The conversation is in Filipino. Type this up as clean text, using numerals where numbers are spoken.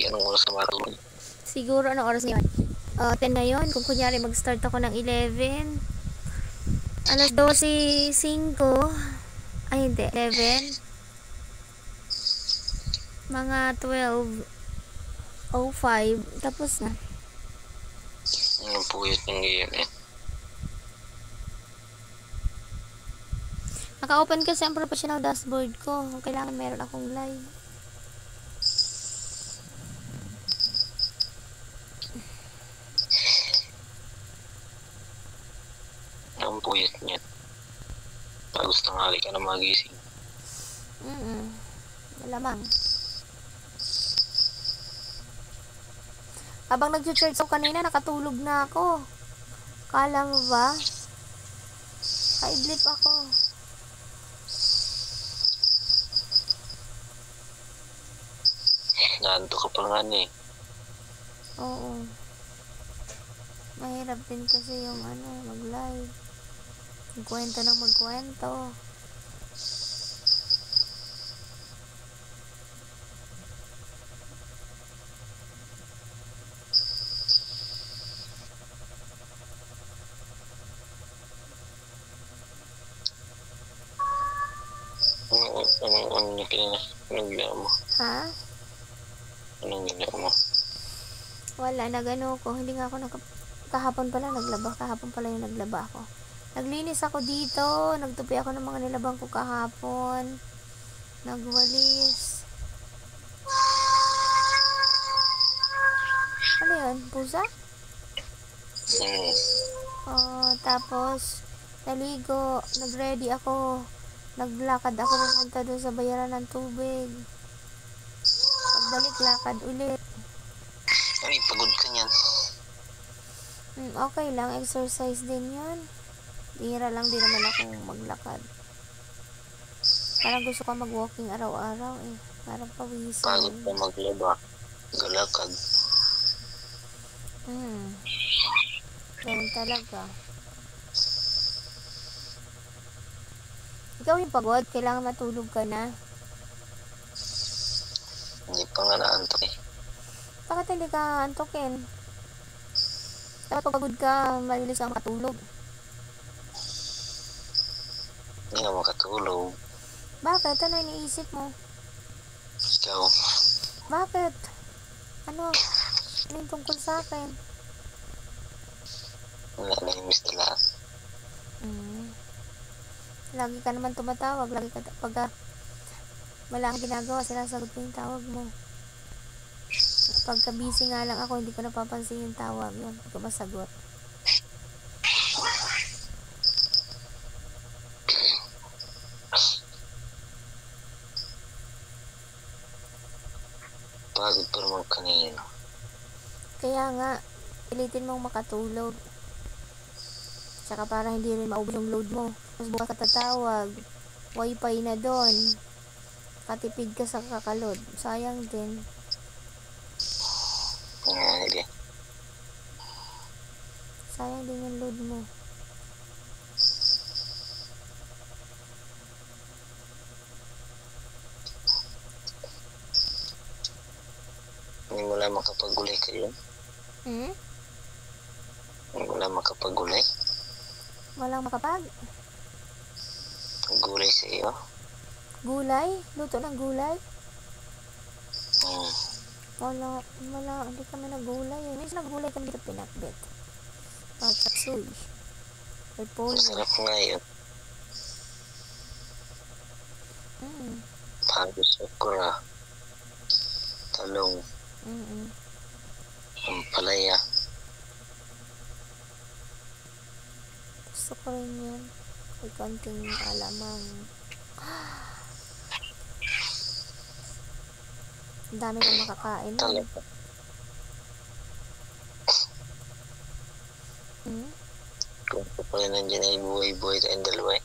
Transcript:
anong oras na matulog? Siguro anong oras ngayon? 10 ngayon. Kung kunyari mag-start ako ng 11, alas 12:05. Ay hindi, 11. Mga 12:05. Tapos na. Ang puyat ng game eh. Naka-open kasi ang professional dashboard ko. Kailangan meron akong live. Ang puyat niya. Gusto ng hali ka na magising. Malamang. Habang nag-church ako kanina, nakatulog na ako. Kala mo ba? Kaidlip ako. Naanto ka pa nga eh. Oo. Mahirap din kasi yung mag-live. Magkwento ng magkwento. Anong kanina? Anong ginawa mo? Ha? Anong ginawa mo? Wala, nagano ko. Hindi nga ako kahapon pala naglaba. Kahapon pala yung naglaba ako. Naglinis ako dito. Nagtupi ako ng mga nilabang ko kahapon. Nagwalis. Ano yun? Pusa? Tapos naligo. Nagready ako. Naglakad ako pupunta doon sa bayaran ng tubig. Pagbalik, lakad ulit. Ay, pagod ka niyan. Okay lang, exercise din yun. Bihira lang din naman akong maglakad. Parang gusto ko mag-walking araw-araw eh. Parang pawisin. Pagod pa maglaba. Galakad. Ganun talaga. Ikaw yung pagod, kailangan matulog ka na. Hindi pa nga naantok eh. Bakit hindi ka antokin? Dapat pagod ka, malilis ang matulog. Hindi nga makatulog. Bakit? Ano iniisip mo? Ikaw. Bakit? Ano yung tungkol sa akin? Wala na yung miss na lahat. Lagi ka naman tumatawag. Lagi ka, pagka wala kang ginagawa, sinasagot ko yung tawag mo. Pagka busy nga lang ako, hindi ko napapansin yung tawag yun. Hindi ko masagot. Pagod pa naman kanina. Kaya nga, pilitin mong makatulog. Tsaka para hindi rin maubos yung load mo. Tapos bukas ka tatawag, wifi na doon. Katipid ka sa kakalod. Sayang din. Hindi. Sayang din yung load mo. Hindi mo lang makapagulay kayo. Hindi mo lang makapagulay. Walang makapag? Gulay sa iyo. Gulay? Luto ng gulay? Hmm. Wala, hindi kami nagulay. Minsan nagulay kami dito pinakbet. Patsuy. Repolyo. Masarap nga yun. Pagod okra. Talong. Ampalaya. Gusto ko rin yan. May konting alamang. Ang dami kong makakain. Talaga. Kung pa pala nandiyan ay buhay-buhay tayong dalawa eh.